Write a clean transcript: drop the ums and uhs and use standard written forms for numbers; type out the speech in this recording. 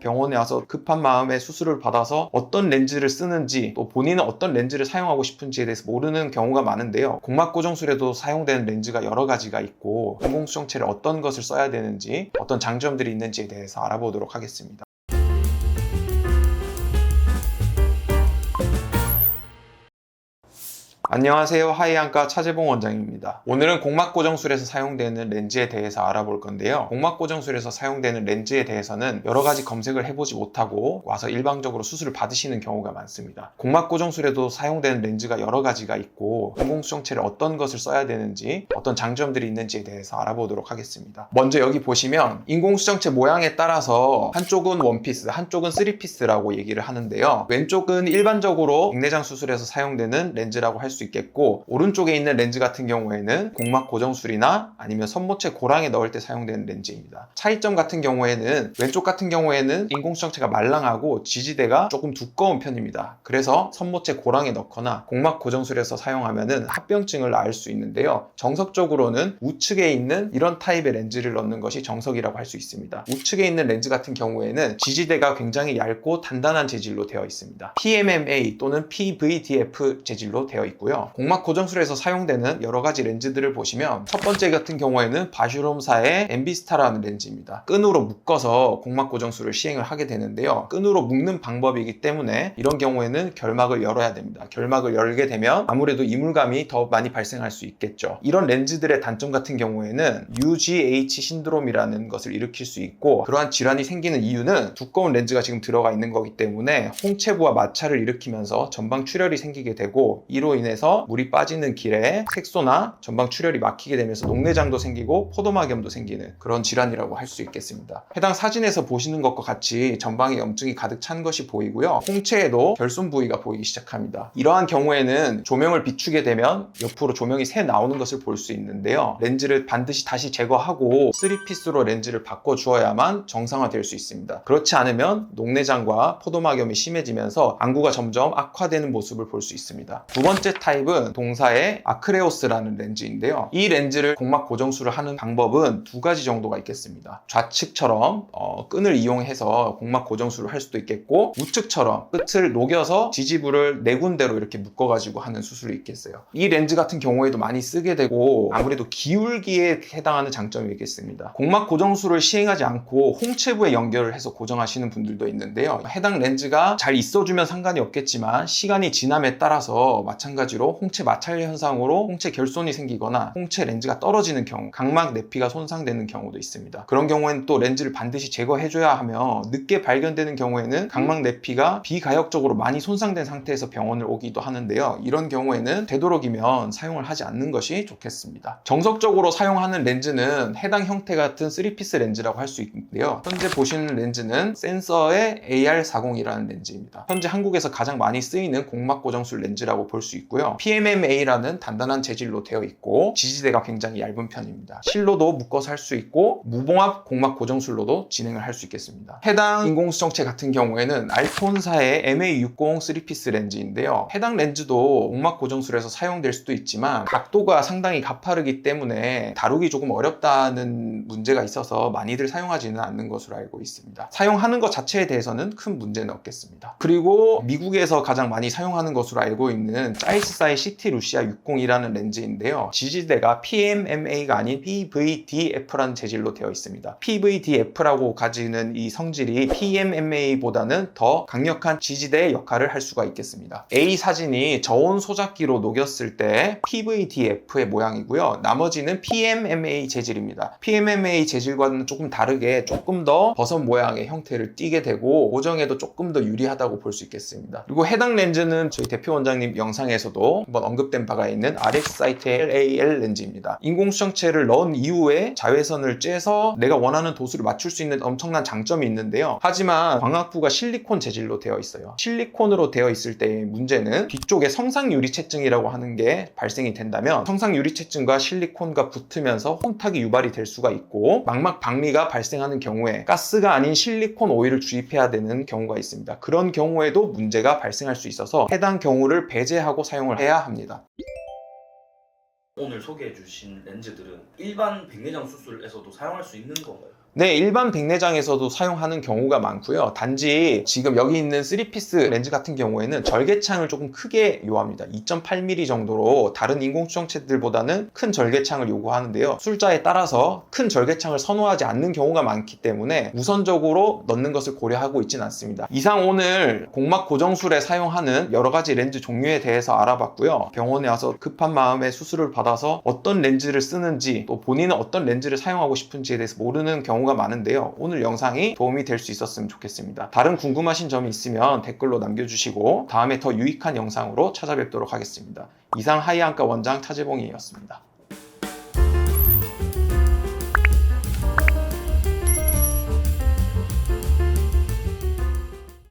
병원에 와서 급한 마음에 수술을 받아서 어떤 렌즈를 쓰는지, 또 본인은 어떤 렌즈를 사용하고 싶은지에 대해서 모르는 경우가 많은데요. 공막 고정술에도 사용되는 렌즈가 여러 가지가 있고 인공수정체를 어떤 것을 써야 되는지, 어떤 장점들이 있는지에 대해서 알아보도록 하겠습니다. 안녕하세요. 하이안과 차재봉 원장입니다. 오늘은 공막 고정술에서 사용되는 렌즈에 대해서 알아볼 건데요. 공막 고정술에서 사용되는 렌즈에 대해서는 여러 가지 검색을 해보지 못하고 와서 일방적으로 수술을 받으시는 경우가 많습니다. 공막 고정술에도 사용되는 렌즈가 여러 가지가 있고 인공수정체를 어떤 것을 써야 되는지, 어떤 장점들이 있는지에 대해서 알아보도록 하겠습니다. 먼저 여기 보시면 인공수정체 모양에 따라서 한쪽은 원피스, 한쪽은 3피스라고 얘기를 하는데요. 왼쪽은 일반적으로 백내장 수술에서 사용되는 렌즈라고 할 수 있겠고, 오른쪽에 있는 렌즈 같은 경우에는 공막 고정술이나 아니면 선모체 고랑에 넣을 때 사용되는 렌즈입니다. 차이점 같은 경우에는 왼쪽 같은 경우에는 인공수정체가 말랑하고 지지대가 조금 두꺼운 편입니다. 그래서 선모체 고랑에 넣거나 공막 고정술에서 사용하면은 합병증을 앓을 수 있는데요. 정석적으로는 우측에 있는 이런 타입의 렌즈를 넣는 것이 정석이라고 할 수 있습니다. 우측에 있는 렌즈 같은 경우에는 지지대가 굉장히 얇고 단단한 재질로 되어 있습니다. PMMA 또는 PVDF 재질로 되어 있고요. 공막 고정술에서 사용되는 여러 가지 렌즈들을 보시면 첫 번째 같은 경우에는 바슈롬사의 엠비스타라는 렌즈입니다. 끈으로 묶어서 공막 고정술을 시행을 하게 되는데요. 끈으로 묶는 방법이기 때문에 이런 경우에는 결막을 열어야 됩니다. 결막을 열게 되면 아무래도 이물감이 더 많이 발생할 수 있겠죠. 이런 렌즈들의 단점 같은 경우에는 UGH 신드롬이라는 것을 일으킬 수 있고, 그러한 질환이 생기는 이유는 두꺼운 렌즈가 지금 들어가 있는 거기 때문에 홍채부와 마찰을 일으키면서 전방 출혈이 생기게 되고, 이로 인해서 물이 빠지는 길에 색소나 전방 출혈이 막히게 되면서 녹내장도 생기고 포도막염도 생기는 그런 질환이라고 할 수 있겠습니다. 해당 사진에서 보시는 것과 같이 전방에 염증이 가득 찬 것이 보이고요. 홍채에도 결손 부위가 보이기 시작합니다. 이러한 경우에는 조명을 비추게 되면 옆으로 조명이 새 나오는 것을 볼 수 있는데요. 렌즈를 반드시 다시 제거하고 3피스로 렌즈를 바꿔주어야만 정상화될 수 있습니다. 그렇지 않으면 녹내장과 포도막염이 심해지면서 안구가 점점 악화되는 모습을 볼 수 있습니다. 두 번째 타입은 동사의 아크레오스라는 렌즈인데요. 이 렌즈를 공막 고정술을 하는 방법은 두 가지 정도가 있겠습니다. 좌측처럼 끈을 이용해서 공막 고정술을 할 수도 있겠고, 우측처럼 끝을 녹여서 지지부를 네 군데로 이렇게 묶어가지고 하는 수술이 있겠어요. 이 렌즈 같은 경우에도 많이 쓰게 되고 아무래도 기울기에 해당하는 장점이 있겠습니다. 공막 고정술을 시행하지 않고 홍채부에 연결을 해서 고정하시는 분들도 있는데요. 해당 렌즈가 잘 있어주면 상관이 없겠지만 시간이 지남에 따라서 마찬가지로 홍채 마찰 현상으로 홍채 결손이 생기거나 홍채 렌즈가 떨어지는 경우, 각막 내피가 손상되는 경우도 있습니다. 그런 경우에는 또 렌즈를 반드시 제거해줘야 하며, 늦게 발견되는 경우에는 각막 내피가 비가역적으로 많이 손상된 상태에서 병원을 오기도 하는데요. 이런 경우에는 되도록이면 사용을 하지 않는 것이 좋겠습니다. 정석적으로 사용하는 렌즈는 해당 형태 같은 3피스 렌즈라고 할 수 있는데요. 현재 보시는 렌즈는 센서의 AR40이라는 렌즈입니다. 현재 한국에서 가장 많이 쓰이는 공막 고정술 렌즈라고 볼 수 있고요. PMMA라는 단단한 재질로 되어 있고 지지대가 굉장히 얇은 편입니다. 실로도 묶어서 할 수 있고 무봉합 공막 고정술로도 진행을 할 수 있겠습니다. 해당 인공수정체 같은 경우에는 알톤사의 MA60 3피스 렌즈인데요. 해당 렌즈도 공막 고정술에서 사용될 수도 있지만 각도가 상당히 가파르기 때문에 다루기 조금 어렵다는 문제가 있어서 많이들 사용하지는 않는 것으로 알고 있습니다. 사용하는 것 자체에 대해서는 큰 문제는 없겠습니다. 그리고 미국에서 가장 많이 사용하는 것으로 알고 있는 짜이스사의 CT 루시아 60이라는 렌즈인데요. 지지대가 PMMA가 아닌 PVDF라는 재질로 되어 있습니다. PVDF라고 가지는 이 성질이 PMMA보다는 더 강력한 지지대의 역할을 할 수가 있겠습니다. A 사진이 저온 소작기로 녹였을 때 PVDF의 모양이고요. 나머지는 PMMA 재질입니다. PMMA 재질과는 조금 다르게 조금 더 버섯 모양의 형태를 띠게 되고 고정에도 조금 더 유리하다고 볼 수 있겠습니다. 그리고 해당 렌즈는 저희 대표 원장님 영상에서도 한번 언급된 바가 있는 RxSight LAL 렌즈입니다. 인공수정체를 넣은 이후에 자외선을 쬐서 내가 원하는 도수를 맞출 수 있는 엄청난 장점이 있는데요. 하지만 광학부가 실리콘 재질로 되어 있어요. 실리콘으로 되어 있을 때의 문제는 뒤쪽에 성상유리체증이라고 하는 게 발생이 된다면 성상유리체증과 실리콘과 붙으면서 혼탁이 유발이 될 수가 있고 망막 박리가 발생하는 경우에 가스가 아닌 실리콘 오일을 주입해야 되는 경우가 있습니다. 그런 경우에도 문제가 발생할 수 있어서 해당 경우를 배제하고 사용을 해야 합니다. 오늘 소개해 주신 렌즈들은 일반 백내장 수술에서도 사용할 수 있는 건가요? 네, 일반 백내장에서도 사용하는 경우가 많고요. 단지 지금 여기 있는 3피스 렌즈 같은 경우에는 절개창을 조금 크게 요합니다. 2.8mm 정도로 다른 인공수정체들보다는 큰 절개창을 요구하는데요. 술자에 따라서 큰 절개창을 선호하지 않는 경우가 많기 때문에 우선적으로 넣는 것을 고려하고 있진 않습니다. 이상 오늘 공막 고정술에 사용하는 여러 가지 렌즈 종류에 대해서 알아봤고요. 병원에 와서 급한 마음에 수술을 받아서 어떤 렌즈를 쓰는지 또 본인은 어떤 렌즈를 사용하고 싶은지에 대해서 모르는 경우가 많은데요. 오늘 영상이 도움이 될 수 있었으면 좋겠습니다. 다른 궁금하신 점이 있으면 댓글로 남겨주시고 다음에 더 유익한 영상으로 찾아뵙도록 하겠습니다. 이상 하이안과 원장 차재봉이었습니다.